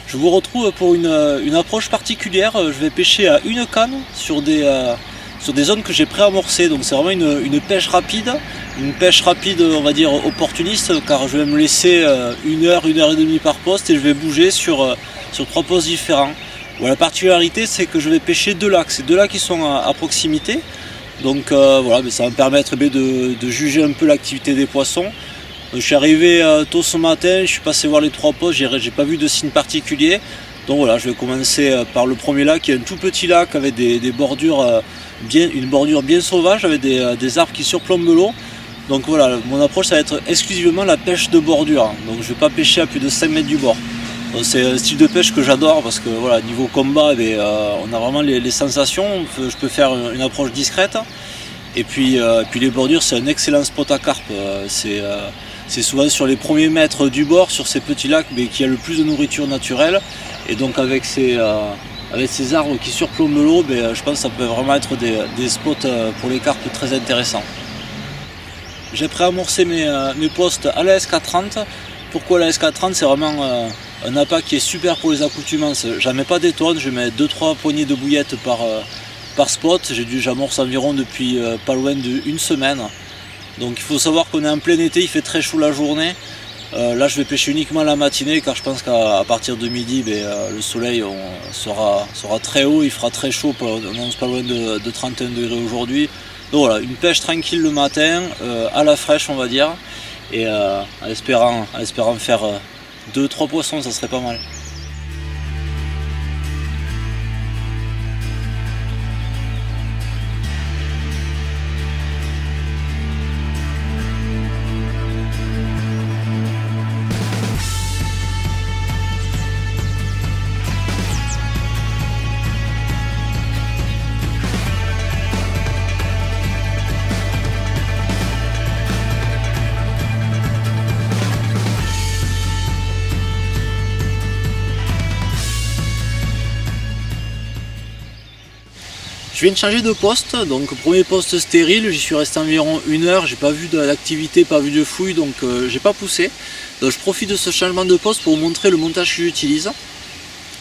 Je vous retrouve pour une approche particulière. Je vais pêcher à une canne sur des zones que j'ai préamorcées. Donc c'est vraiment une pêche rapide. Une pêche rapide, on va dire opportuniste, car je vais me laisser 1 heure et demie par poste et je vais bouger sur 3 postes différents. Bon, la particularité, c'est que je vais pêcher 2 lacs. C'est 2 lacs qui sont à proximité. Donc voilà, mais ça va me permettre de juger un peu l'activité des poissons. Donc, je suis arrivé tôt ce matin, je suis passé voir les 3 postes, j'ai pas vu de signe particulier. Donc voilà, je vais commencer par le premier lac, qui est un tout petit lac avec des bordures, une bordure bien sauvage, avec des arbres qui surplombent l'eau. Donc voilà, mon approche ça va être exclusivement la pêche de bordure. Donc je ne vais pas pêcher à plus de 5 mètres du bord. C'est un style de pêche que j'adore parce que voilà, niveau combat, on a vraiment les sensations. Je peux faire une approche discrète. Et puis les bordures, c'est un excellent spot à carpe. C'est souvent sur les premiers mètres du bord, sur ces petits lacs, mais qu'il y a le plus de nourriture naturelle. Et donc avec ces arbres qui surplombent l'eau, je pense que ça peut vraiment être des spots pour les carpes très intéressants. J'ai préamorcé mes postes à la SK30. Pourquoi la SK30? C'est vraiment un appât qui est super pour les accoutumances. J'en mets pas des tonnes, je mets 2-3 poignées de bouillettes par spot. J'amorce environ depuis pas loin d'une semaine. Donc il faut savoir qu'on est en plein été, il fait très chaud la journée. Là je vais pêcher uniquement la matinée car je pense qu'à partir de midi le soleil sera très haut, il fera très chaud, on annonce pas loin de 31 degrés aujourd'hui. Donc voilà, une pêche tranquille le matin, à la fraîche on va dire, et en espérant faire 2-3 poissons, ça serait pas mal. Je viens de changer de poste, donc premier poste stérile, j'y suis resté environ 1 heure, j'ai pas vu d'activité, pas vu de fouille, donc j'ai pas poussé. Donc je profite de ce changement de poste pour vous montrer le montage que j'utilise.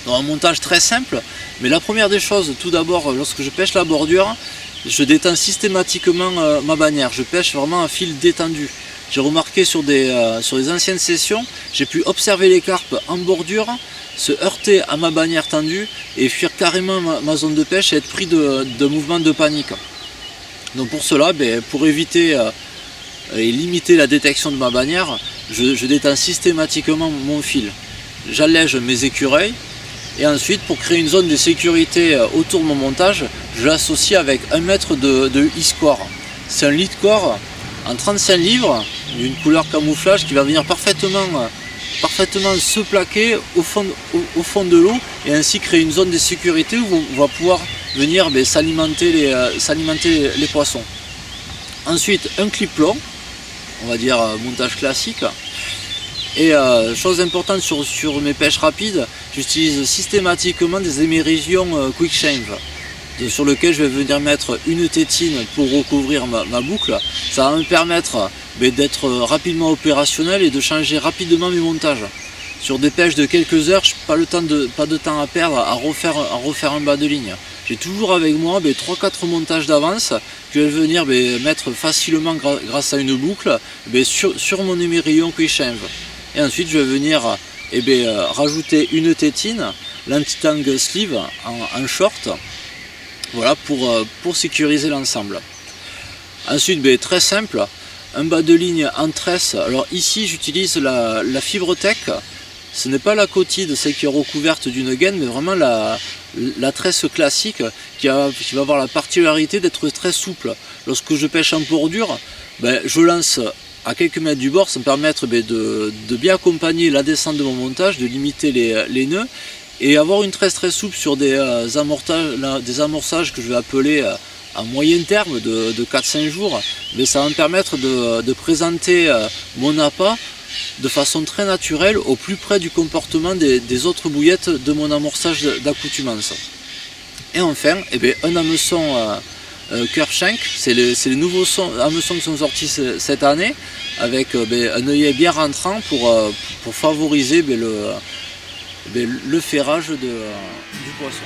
Donc un montage très simple, mais la première des choses, tout d'abord, lorsque je pêche la bordure, je détends systématiquement ma bannière, je pêche vraiment à fil détendu. J'ai remarqué sur des anciennes sessions, j'ai pu observer les carpes en bordure, se heurter à ma bannière tendue et fuir carrément ma zone de pêche et être pris de mouvements de panique. Donc pour cela, pour éviter et limiter la détection de ma bannière, je détends systématiquement mon fil. J'allège mes écureuils et ensuite pour créer une zone de sécurité autour de mon montage, je l'associe avec 1 mètre de e-score. C'est un lead core en 35 livres, d'une couleur camouflage qui va venir parfaitement se plaquer au fond de l'eau et ainsi créer une zone de sécurité où on va pouvoir venir s'alimenter les poissons. Ensuite un clip long, on va dire montage classique. Et chose importante sur mes pêches rapides, j'utilise systématiquement des émérisions quick change sur lequel je vais venir mettre une tétine pour recouvrir ma boucle. Ça va me permettre d'être rapidement opérationnel et de changer rapidement mes montages. Sur des pêches de quelques heures, je n'ai pas de temps à perdre à refaire un bas de ligne. J'ai toujours avec moi 3-4 montages d'avance que je vais venir mettre facilement grâce à une boucle sur mon émerillon quick change. Et ensuite je vais venir rajouter une tétine, l'anti-tang sleeve en short. Voilà pour sécuriser l'ensemble. Ensuite, très simple, un bas de ligne en tresse. Alors ici, j'utilise la fibre tech. Ce n'est pas la cotide, celle qui est recouverte d'une gaine, mais vraiment la tresse classique qui va avoir la particularité d'être très souple. Lorsque je pêche en bordure, je lance à quelques mètres du bord, ça me permet de bien accompagner la descente de mon montage, de limiter les nœuds. Et avoir une tresse très souple sur des amorçages que je vais appeler à moyen terme de 4-5 jours, ça va me permettre de présenter mon appât de façon très naturelle au plus près du comportement des autres bouillettes de mon amorçage d'accoutumance. Et enfin, un hameçon Curve Shank, c'est les nouveaux hameçons qui sont sortis cette année, avec un œillet bien rentrant pour favoriser le ferrage du poisson.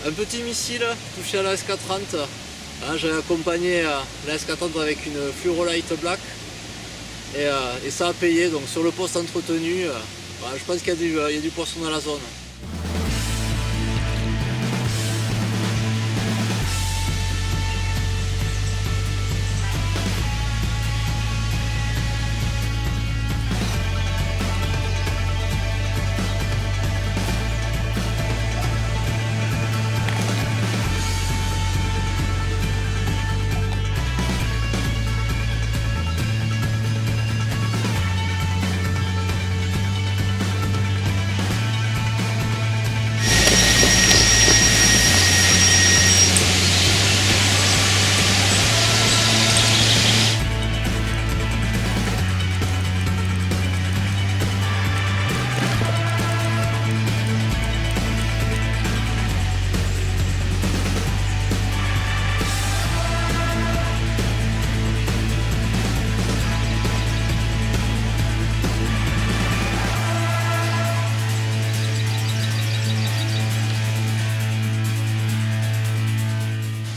Un petit missile touché à la SK30. J'ai accompagné la SK30 avec une Fluorolite Black et ça a payé. Donc sur le poste entretenu, je pense qu'il y a du poisson dans la zone.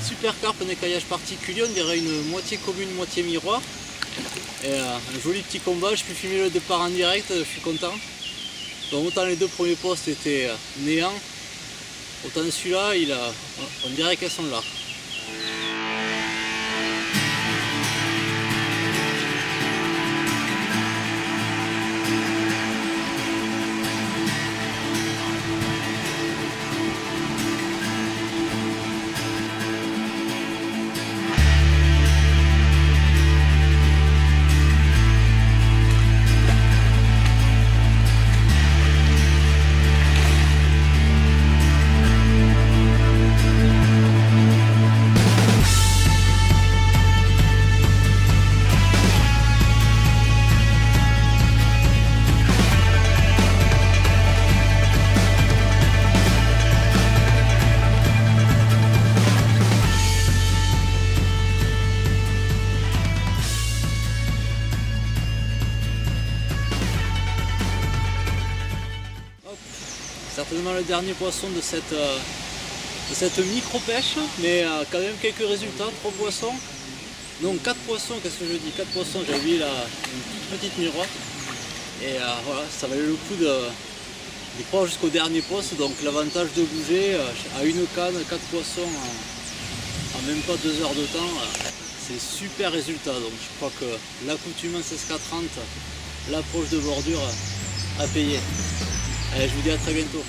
Super carpe, un écaillage particulier, on dirait une moitié commune, moitié miroir. Et un joli petit combat, je peux filmer le départ en direct, je suis content. Donc autant les deux premiers postes étaient néants, autant celui-là, on dirait qu'elles sont là. Certainement le dernier poisson de cette micro-pêche, mais quand même quelques résultats, 3 poissons. Donc 4 poissons, qu'est-ce que je dis, 4 poissons, j'avais vu là une petite miroir. Et voilà, ça valait le coup d'y croire jusqu'au dernier poste. Donc l'avantage de bouger à une canne, 4 poissons en même pas 2 heures de temps, c'est super résultat. Donc je crois que l'accoutumance SK30, l'approche de bordure a payé. Allez, je vous dis à très bientôt.